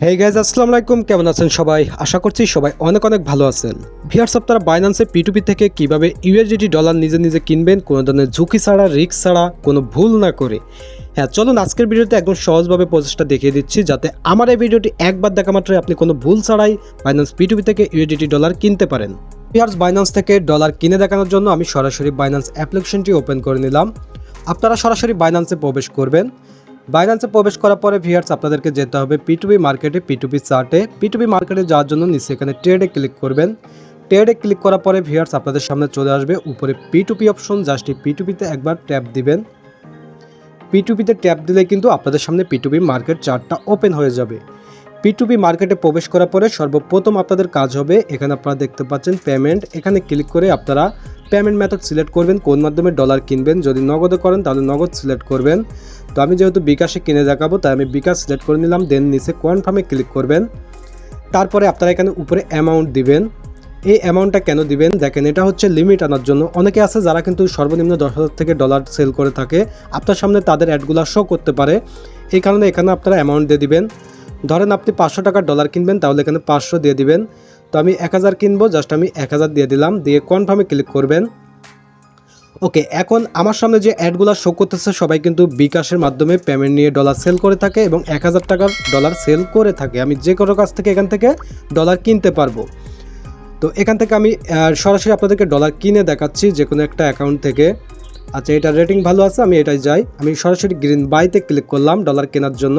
Hey guys আসসালামু আলাইকুম, কেমন আছেন সবাই? আশা করছি সবাই অনেক অনেক ভালো আছেন। ভিউয়ার্স, আপনারা বাইন্যান্সে P2P থেকে কিভাবে ইউএসডিটি ডলার নিজে নিজে কিনবেন কোনো ধরনের ঝুঁকি ছাড়া, রিস্ক ছাড়া, কোনো ভুল না করে। হ্যাঁ, চলুন আজকের ভিডিওতে একদম সহজভাবে প্রসেসটা দেখিয়ে দিচ্ছি, যাতে আমার এই ভিডিওটি একবার দেখা মাত্রই আপনি কোনো ভুল ছাড়াই বাইন্যান্স P2P থেকে ইউএসডিটি ডলার কিনতে পারেন। ভিউয়ার্স, বাইন্যান্স থেকে ডলার কিনে দেখানোর জন্য আমি সরাসরি বাইন্যান্স অ্যাপ্লিকেশনটি ওপেন করে নিলাম। আপনারা সরাসরি বাইন্যান্সে প্রবেশ করবেন। বাইন্যান্সে প্রবেশ করার পরে ভিউয়ার্স আপনাদেরকে যেতে হবে P2P মার্কেটে, P2P চার্টে। P2P মার্কেটে যাওয়ার জন্য নিচে এখানে ট্রেডে ক্লিক করবেন। ট্রেডে ক্লিক করার পরে ভিউয়ার্স আপনাদের সামনে চলে আসবে উপরে P2P অপশন। জাস্ট এই P2P-তে একবার ট্যাপ দিবেন। P2P-তে ট্যাপ দিলে কিন্তু আপনাদের সামনে P2P মার্কেট চার্টটা ওপেন হয়ে যাবে। P2P মার্কেটে প্রবেশ করার পরে সর্বপ্রথম আপনাদের কাজ হবে, এখানে আপনারা দেখতে পাচ্ছেন পেমেন্ট, এখানে ক্লিক করে আপনারা পেমেন্ট মেথড সিলেক্ট করবেন, কোন মাধ্যমে ডলার কিনবেন। যদি নগদে করেন তাহলে নগদ সিলেক্ট করবেন। তো আমি যেহেতু বিকাশে কিনে দেখাবো তাই আমি বিকাশ সিলেক্ট করে নিলাম। দেন নিচে কনফার্মে ক্লিক করবেন। তারপরে আপনারা এখানে উপরে অ্যামাউন্ট দিবেন। এই অ্যামাউন্টটা কেন দিবেন দেখেন, এটা হচ্ছে লিমিট আনার জন্য। অনেকে আছে যারা কিন্তু সর্বনিম্ন 10,000 থেকে ডলার সেল করে থাকে, আপনার সামনে তাদের অ্যাডগুলো শো করতে পারে। এই কারণে এখানে আপনারা অ্যামাউন্ট দিয়ে দিবেন। ধরেন আপনি 500 টাকার ডলার কিনবেন, তাহলে এখানে 500 দিয়ে দিবেন। তো আমি 1000 কিনবো, জাস্ট আমি 1000 দিয়ে দিলাম। দিয়ে কনফার্মে ক্লিক করবেন। ওকে, এখন আমার সামনে যে অ্যাডগুলো শো করতেছে সবাই কিন্তু বিকাশের মাধ্যমে পেমেন্ট নিয়ে ডলার সেল করে থাকে এবং 1000 টাকার ডলার সেল করে থাকে। আমি যে কোনো কাছ থেকে এখান থেকে ডলার কিনতে পারবো। তো এখান থেকে আমি সরাসরি আপনাদেরকে ডলার কিনে দেখাচ্ছি যে কোনো একটা অ্যাকাউন্ট থেকে। আচ্ছা, এটা রেটিং ভালো আছে, আমি এটাই যাই। আমি সরাসরি গ্রিন বাইতে ক্লিক করলাম ডলার কেনার জন্য।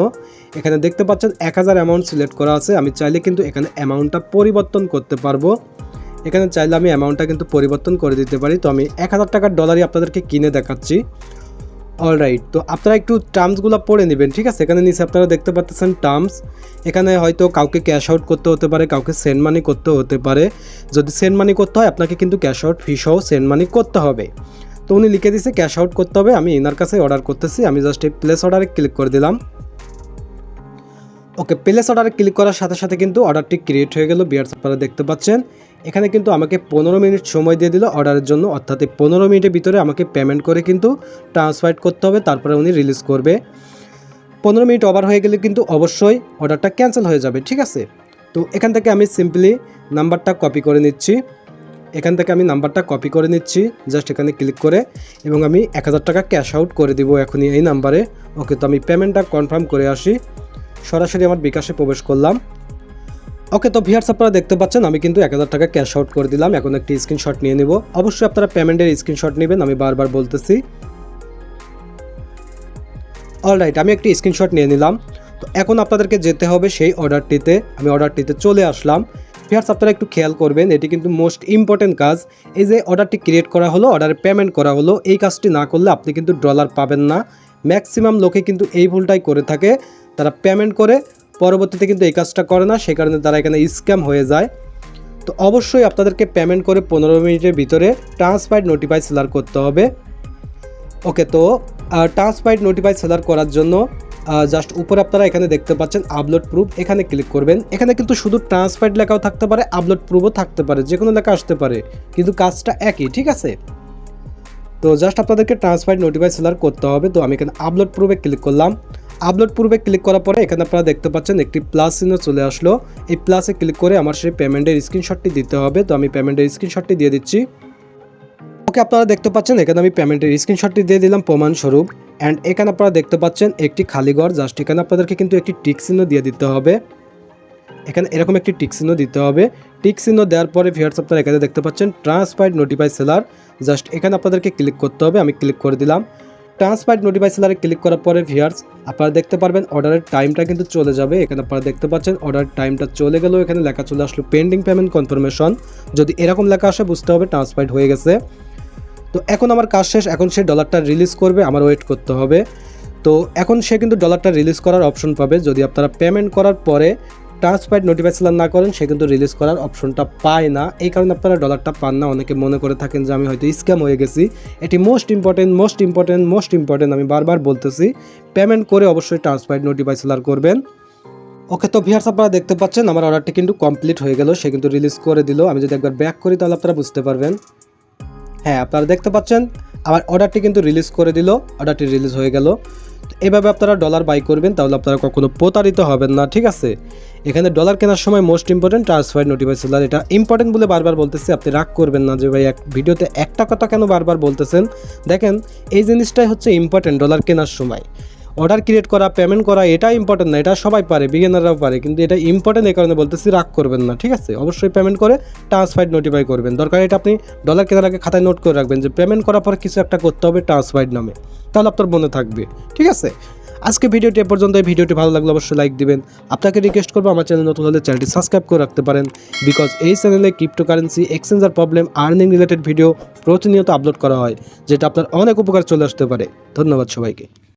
এখানে দেখতে পাচ্ছেন 1000 অ্যামাউন্ট সিলেক্ট করা আছে। আমি চাইলে কিন্তু এখানে অ্যামাউন্টটা পরিবর্তন করতে পারবো। এখানে চাইলে আমি অ্যামাউন্টটা কিন্তু পরিবর্তন করে দিতে পারি। তো আমি 1000 টাকার ডলারই আপনাদেরকে কিনে দেখাচ্ছি। অলরাইট, তো আপনারা একটু টার্মসগুলো পড়ে নেবেন, ঠিক আছে? এখানে নিচে আপনারা দেখতে পাচ্ছেন টার্মস। এখানে হয়তো কাউকে ক্যাশ আউট করতে হতে পারে, কাউকে সেন্ড মানি করতে হতে পারে। যদি সেন্ড মানি করতে হয় আপনাকে কিন্তু ক্যাশ আউট ফি সহ সেন্ড মানি করতে হবে। তো উনি লিখে দিয়েছে ক্যাশ আউট করতে হবে, আমি এনার কাছে অর্ডার করতেছি। আমি জাস্ট এই প্লেস অর্ডারে ক্লিক করে দিলাম। ওকে, প্লেস অর্ডারে ক্লিক করার সাথে সাথে কিন্তু অর্ডারটি ক্রিয়েট হয়ে গেল। ভিউয়ার্স, আপনারা দেখতে পাচ্ছেন এখানে কিন্তু আমাকে 15 মিনিট সময় দিয়ে দিল অর্ডারের জন্য, অর্থাৎ এই 15 মিনিটের ভিতরে আমাকে পেমেন্ট করে কিন্তু ট্রান্সফার করতে হবে, তারপরে উনি রিলিজ করবে। 15 মিনিট ওভার হয়ে গেলে কিন্তু অবশ্যই অর্ডারটা ক্যান্সেল হয়ে যাবে, ঠিক আছে? তো এখান থেকে আমি সিম্পলি নাম্বারটা কপি করে নিচ্ছি। জাস্ট এখানে ক্লিক করে, এবং আমি 1000 টাকা ক্যাশ আউট করে দিব এখনই এই নাম্বারে। ওকে, তো আমি পেমেন্টটা কনফার্ম করে আসি। সরাসরি আমার বিকাশে প্রবেশ করলাম। ওকে, তো ভিউয়ার্স আপনারা দেখতে পাচ্ছেন আমি কিন্তু 1000 টাকা ক্যাশ আউট করে দিলাম। এখন একটি স্ক্রিনশট নিয়ে নেব। অবশ্যই আপনারা পেমেন্টের স্ক্রিনশট নেবেন, আমি বারবার বলতেছি। অলরাইট, আমি একটি স্ক্রিনশট নিয়ে নিলাম। তো এখন আপনাদেরকে যেতে হবে সেই অর্ডারটিতে। আমি অর্ডারটিতে চলে আসলাম। ভিউয়ার্স, আপনারা একটু খেয়াল করবেন, এটি কিন্তু মোস্ট ইম্পর্টেন্ট কাজ। এই যে অর্ডারটি ক্রিয়েট করা হলো, অর্ডারে পেমেন্ট করা হলো, এই কাজটি না করলে আপনি কিন্তু ডলার পাবেন না। ম্যাক্সিমাম লোকে কিন্তু এই ভুলটাই করে থাকে। তারা পেমেন্ট করে পরবর্তীতে কিন্তু এই কাজটা করে না, সেই কারণে তারা এখানে স্ক্যাম হয়ে যায়। তো অবশ্যই আপনাদেরকে পেমেন্ট করে 15 মিনিটের ভিতরে ট্রান্সফার নোটিফাই সেলার করতে হবে। ওকে, তো ট্রান্সফার নোটিফাই সেলার করার জন্য জাস্ট উপরে আপনারা এখানে দেখতে পাচ্ছেন আপলোড প্রুফ, এখানে ক্লিক করবেন। এখানে কিন্তু শুধু ট্রান্সফার লেখাও থাকতে পারে, আপলোড প্রুফও থাকতে পারে, যে কোনো লেখা আসতে পারে, কিন্তু কাজটা একই, ঠিক আছে? তো জাস্ট আপনাদেরকে ট্রান্সফার নোটিফাই সেলার করতে হবে। তো আমি এখানে আপলোড প্রুফে ক্লিক করলাম। আপলোড প্রুফে ক্লিক করার পরে এখানে আপনারা দেখতে পাচ্ছেন একটি প্লাস চিহ্ন চলে আসলো। এই প্লাসে ক্লিক করে আমার সেই পেমেন্টের স্ক্রিনশটটি দিতে হবে। তো আমি পেমেন্টের স্ক্রিনশটটি দিয়ে দিচ্ছি। ওকে, আপনারা দেখতে পাচ্ছেন এখানে আমি পেমেন্টের স্ক্রিনশটটি দিয়ে দিলাম প্রমাণস্বরূপ। অ্যান্ড এখানে আপনারা দেখতে পাচ্ছেন একটি খালি ঘর। জাস্ট এখানে আপনাদেরকে কিন্তু একটি টিক চিহ্ন দিয়ে দিতে হবে। এখানে এরকম একটি টিক চিহ্ন দিতে হবে। টিক চিহ্ন দেওয়ার পরে ভিউয়ার্স আপনারা এখানে দেখতে পাচ্ছেন ট্রান্সফার নোটিফাই সেলার। জাস্ট এখানে আপনাদেরকে ক্লিক করতে হবে। আমি ক্লিক করে দিলাম। ট্রান্সফার নোটিফাই সেলারে ক্লিক করার পরে ভিউয়ার্স আপনারা দেখতে পারবেন অর্ডারের টাইমটা কিন্তু চলে যাবে। এখানে আপনারা দেখতে পাচ্ছেন অর্ডারের টাইমটা চলে গেল। এখানে লেখা চলে আসলো পেন্ডিং পেমেন্ট কনফার্মেশন। যদি এরকম লেখা আসে বুঝতে হবে ট্রান্সফার হয়ে গেছে। তো এখন আমার কাজ শেষ, এখন সে ডলারটা রিলিজ করবে, আমার ওয়েট করতে হবে। তো এখন সে কিন্তু ডলারটা রিলিজ করার অপশন পাবে। যদি আপনারা পেমেন্ট করার পরে ট্রান্সফার নোটিফাই সেলার না করেন, সে কিন্তু রিলিজ করার অপশনটা পায় না। এই কারণে আপনারা ডলারটা পান না। অনেকে মনে করে থাকেন যে আমি হয়তো স্ক্যাম হয়ে গেছি। এটি মোস্ট ইম্পর্টেন্ট আমি বারবার বলতেছি, পেমেন্ট করে অবশ্যই ট্রান্সফার নোটিফাই সেলার করবেন। ওকে, তো ভিউয়ার্স আপনারা দেখতে পাচ্ছেন আমার অর্ডারটি কিন্তু কমপ্লিট হয়ে গেল, সে কিন্তু রিলিজ করে দিল। আমি যদি একবার ব্যাক করি তাহলে আপনারা বুঝতে পারবেন। হ্যাঁ, আপনারা দেখতে পাচ্ছেন আমার অর্ডারটি কিন্তু রিলিজ করে দিল, অর্ডারটি রিলিজ হয়ে গেল। এভাবে আপনারা ডলার বাই করবেন, তাহলে আপনারা কখনো প্রতারিত হবেন না, ঠিক আছে। এখানে ডলার কেনার সময় most important transfer notify seller, এটা ইম্পর্টেন্ট বলে বারবার বলতেছি, আপনি রাগ করবেন না যে ভাই এক ভিডিওতে একটা কথা কেন বারবার বলতেছেন। দেখেন এই জিনিসটাই হচ্ছে ইম্পর্টেন্ট ডলার কেনার সময়। অর্ডার ক্রিয়েট করা, পেমেন্ট করা, এটা ইম্পর্টেন্ট না, এটা সবাই পারে, বিগিনাররাও পারে, কিন্তু এটা ইম্পর্টেন্ট এই কারণে বলতেছি, রাগ করবেন না, ঠিক আছে। অবশ্যই পেমেন্ট করে ট্রান্সফাইড নোটিফাই করবেন। দরকার এটা আপনি ডলার কেনার আগে খাতায় নোট করে রাখবেন যে পেমেন্ট করার পর কিছু একটা করতে হবে ট্রান্সফাইড নামে, তাহলে আপনার মনে থাকবে, ঠিক আছে। আজকে ভিডিওটি এ পর্যন্ত। এই ভিডিওটি ভালো লাগলে অবশ্যই লাইক দিবেন। আপনাকে রিকোয়েস্ট করবো আমার চ্যানেল নতুন হলে চ্যানেলটি সাবস্ক্রাইব করে রাখতে পারেন, বিকজ এই চ্যানেলে cryptocurrency, exchanger problem, earning related video প্রতিনিয়ত আপলোড করা হয়, যেটা আপনার অনেক উপকার চলে আসতে পারে। ধন্যবাদ সবাইকে।